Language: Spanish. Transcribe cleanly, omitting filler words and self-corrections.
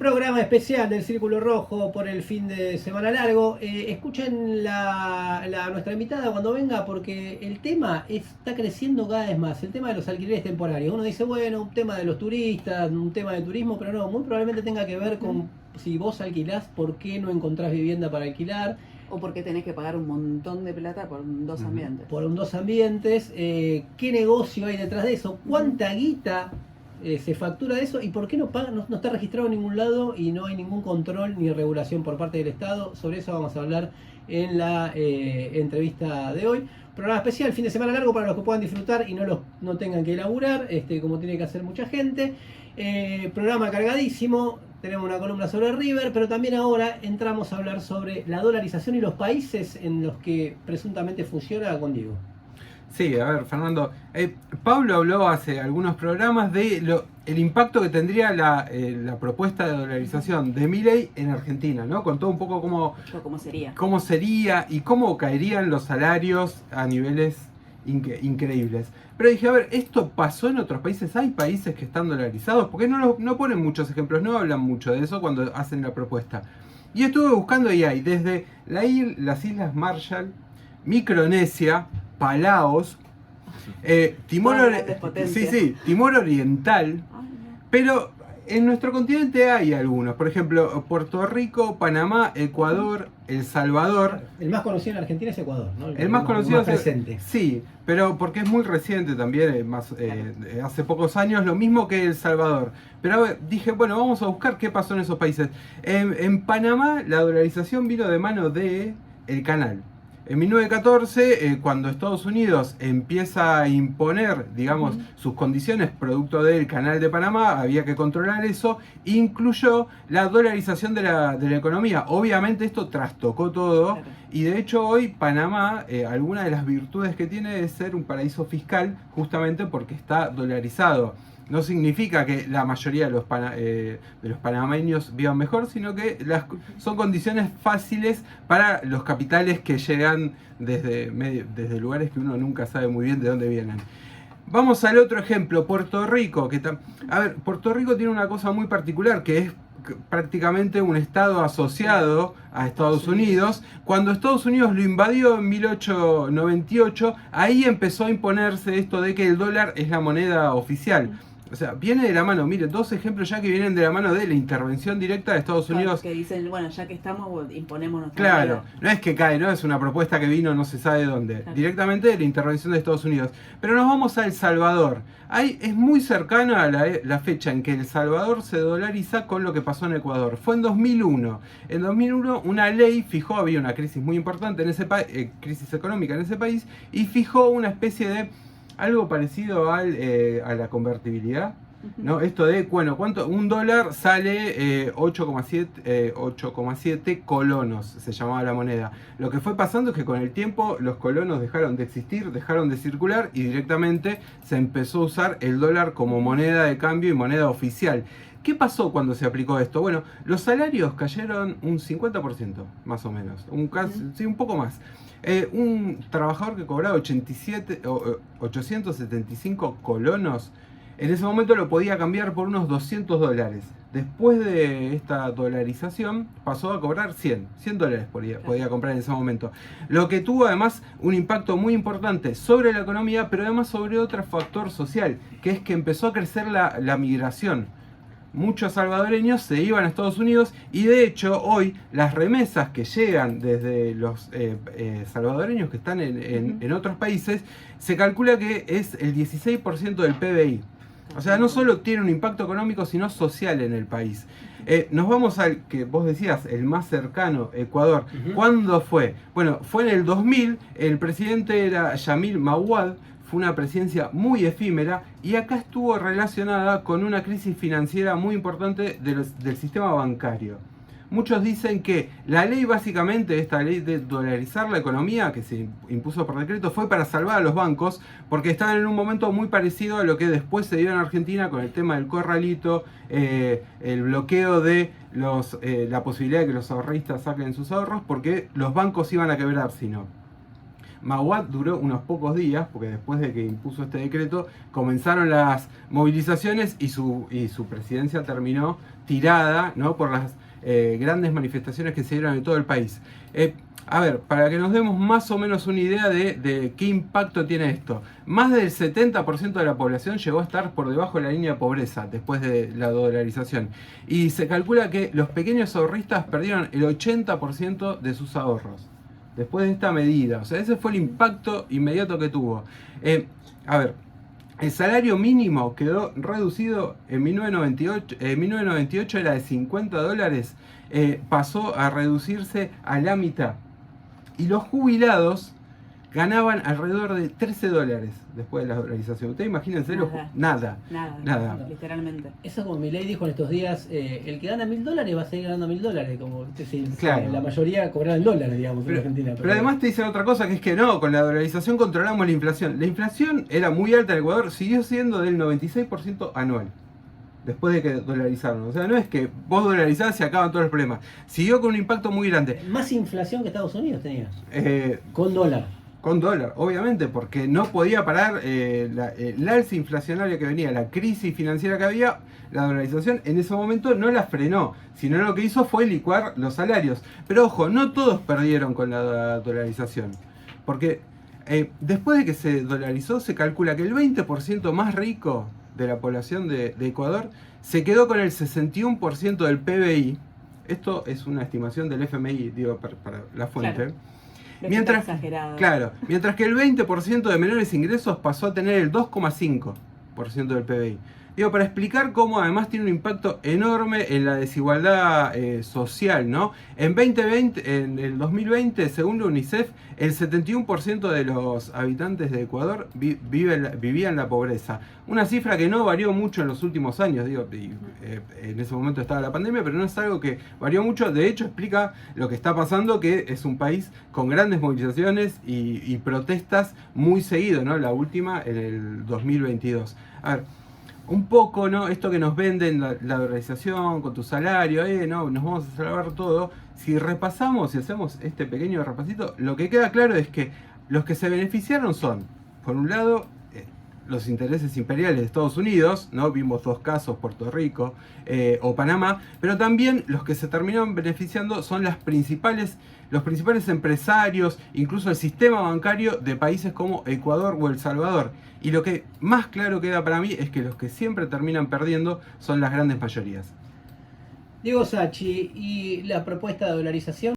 Programa especial del Círculo Rojo por el fin de semana largo. Escuchen nuestra invitada cuando venga porque el tema está creciendo cada vez más. El tema de los alquileres temporarios. Uno dice, bueno, un tema de los turistas, un tema de turismo, pero no, muy probablemente tenga que ver con si vos alquilás, por qué no encontrás vivienda para alquilar. O porque tenés que pagar un montón de plata por dos ambientes. Por dos ambientes. ¿Qué negocio hay detrás de eso? ¿Cuánta guita se factura de eso? ¿Y por qué no paga, no está registrado en ningún lado y no hay ningún control ni regulación por parte del Estado? Sobre eso vamos a hablar en la entrevista de hoy. Programa especial, fin de semana largo para los que puedan disfrutar y no tengan que laburar, como tiene que hacer mucha gente. Programa cargadísimo. Tenemos una columna sobre River, pero también ahora entramos a hablar sobre la dolarización y los países en los que presuntamente funciona con Diego. Sí, a ver, Fernando. Pablo habló hace algunos programas de el impacto que tendría la propuesta de dolarización de Milei en Argentina, ¿no? Contó un poco cómo sería y cómo caerían los salarios a niveles increíbles. Pero dije, a ver, ¿esto pasó en otros países? ¿Hay países que están dolarizados? Porque no ponen muchos ejemplos, no hablan mucho de eso cuando hacen la propuesta. Y estuve buscando y hay desde las Islas Marshall, Micronesia, Palaos, Timor Oriental, pero en nuestro continente hay algunos, por ejemplo, Puerto Rico, Panamá, Ecuador, El Salvador. El más conocido en Argentina es Ecuador, ¿no? El más conocido es presente. Sí, pero porque es muy reciente también, hace pocos años, lo mismo que El Salvador. Pero a ver, dije, bueno, vamos a buscar qué pasó en esos países. En Panamá la dolarización vino de mano de el canal. En 1914, cuando Estados Unidos empieza a imponer, digamos, sus condiciones producto del Canal de Panamá, había que controlar eso, incluyó la dolarización de la economía. Obviamente esto trastocó todo, claro. Y de hecho hoy Panamá, alguna de las virtudes que tiene es ser un paraíso fiscal, justamente porque está dolarizado. No significa que la mayoría de los panameños vivan mejor, sino que son condiciones fáciles para los capitales que llegan desde lugares que uno nunca sabe muy bien de dónde vienen. Vamos al otro ejemplo, Puerto Rico. Puerto Rico tiene una cosa muy particular, que es prácticamente un estado asociado a Estados Unidos. Cuando Estados Unidos lo invadió en 1898, ahí empezó a imponerse esto de que el dólar es la moneda oficial. O sea, viene de la mano, mire, dos ejemplos ya que vienen de la mano de la intervención directa de Estados Unidos. Que dicen, bueno, ya que estamos, imponemos nuestra Claro, moneda. No es que cae, no es una propuesta que vino no se sabe dónde, claro. Directamente de la intervención de Estados Unidos. Pero nos vamos a El Salvador. Ahí es muy cercana a la fecha en que El Salvador se dolariza con lo que pasó en Ecuador. Fue en 2001. En 2001 una ley fijó, había una crisis muy importante en ese país, crisis económica en ese país, y fijó una especie de algo parecido a la convertibilidad, ¿no? Esto de, bueno, ¿cuánto? Un dólar sale 8,7 colonos, se llamaba la moneda. Lo que fue pasando es que con el tiempo los colonos dejaron de existir, dejaron de circular y directamente se empezó a usar el dólar como moneda de cambio y moneda oficial. ¿Qué pasó cuando se aplicó esto? Bueno, los salarios cayeron un 50%, más o menos, un poco más. Un trabajador que cobraba 875 colonos, en ese momento lo podía cambiar por unos $200. Después de esta dolarización pasó a cobrar $100 podía comprar en ese momento. Lo que tuvo además un impacto muy importante sobre la economía, pero además sobre otro factor social, que es que empezó a crecer la migración. Muchos salvadoreños se iban a Estados Unidos y de hecho hoy las remesas que llegan desde los salvadoreños que están en otros países, se calcula que es el 16% del PBI. O sea, no solo tiene un impacto económico, sino social en el país. Nos vamos al que vos decías, el más cercano, Ecuador. ¿Cuándo fue? Bueno, fue en el 2000, el presidente era Yamil Mahuad. Fue una presidencia muy efímera y acá estuvo relacionada con una crisis financiera muy importante del sistema bancario. Muchos dicen que la ley, básicamente, esta ley de dolarizar la economía que se impuso por decreto, fue para salvar a los bancos porque estaban en un momento muy parecido a lo que después se dio en Argentina con el tema del corralito, el bloqueo de la posibilidad de que los ahorristas saquen sus ahorros porque los bancos iban a quebrar si no. Maguad duró unos pocos días, porque después de que impuso este decreto, comenzaron las movilizaciones y su presidencia terminó tirada, ¿no?, por las grandes manifestaciones que se dieron en todo el país. A ver, para que nos demos más o menos una idea de qué impacto tiene esto. Más del 70% de la población llegó a estar por debajo de la línea de pobreza después de la dolarización. Y se calcula que los pequeños ahorristas perdieron el 80% de sus ahorros después de esta medida. O sea, ese fue el impacto inmediato que tuvo. A ver, el salario mínimo quedó reducido en 1998. En 1998 era de $50, pasó a reducirse a la mitad. Y los jubilados ganaban alrededor de $13 después de la dolarización. Ustedes imagínense, Nada, literalmente. Eso, como Milei dijo en estos días, el que gana $1000 va a seguir ganando $1000, como Claro. la mayoría cobraban dólares, digamos, en Argentina. Pero además te dicen otra cosa, que es que no, con la dolarización controlamos la inflación. La inflación era muy alta en Ecuador, siguió siendo del 96% anual, después de que dolarizaron. O sea, no es que vos dolarizás y acaban todos los problemas. Siguió con un impacto muy grande. Más inflación que Estados Unidos tenía. Eh, Con dólar. Con dólar, obviamente, porque no podía parar la alza inflacionaria que venía, la crisis financiera que había. La dolarización en ese momento no la frenó, sino lo que hizo fue licuar los salarios. Pero ojo, no todos perdieron con la dolarización, porque después de que se dolarizó, se calcula que el 20% más rico de la población de Ecuador se quedó con el 61% del PBI. Esto es una estimación del FMI, digo, para la fuente. Claro. Mientras que el 20% de menores ingresos pasó a tener el 2,5% del PBI. Digo, para explicar cómo además tiene un impacto enorme en la desigualdad social, ¿no? En el 2020, según la UNICEF, el 71% de los habitantes de Ecuador vivían la pobreza. Una cifra que no varió mucho en los últimos años, digo, en ese momento estaba la pandemia, pero no es algo que varió mucho. De hecho, explica lo que está pasando, que es un país con grandes movilizaciones y protestas muy seguido, ¿no? La última en el 2022. A ver, un poco, ¿no? Esto que nos venden la dolarización con tu salario, no, nos vamos a salvar todo. Si repasamos y hacemos este pequeño repasito, lo que queda claro es que los que se beneficiaron son, por un lado, los intereses imperiales de Estados Unidos, ¿no? Vimos dos casos, Puerto Rico o Panamá, pero también los que se terminaron beneficiando son los principales empresarios, incluso el sistema bancario de países como Ecuador o El Salvador. Y lo que más claro queda para mí es que los que siempre terminan perdiendo son las grandes mayorías. Diego Sacchi, y la propuesta de dolarización.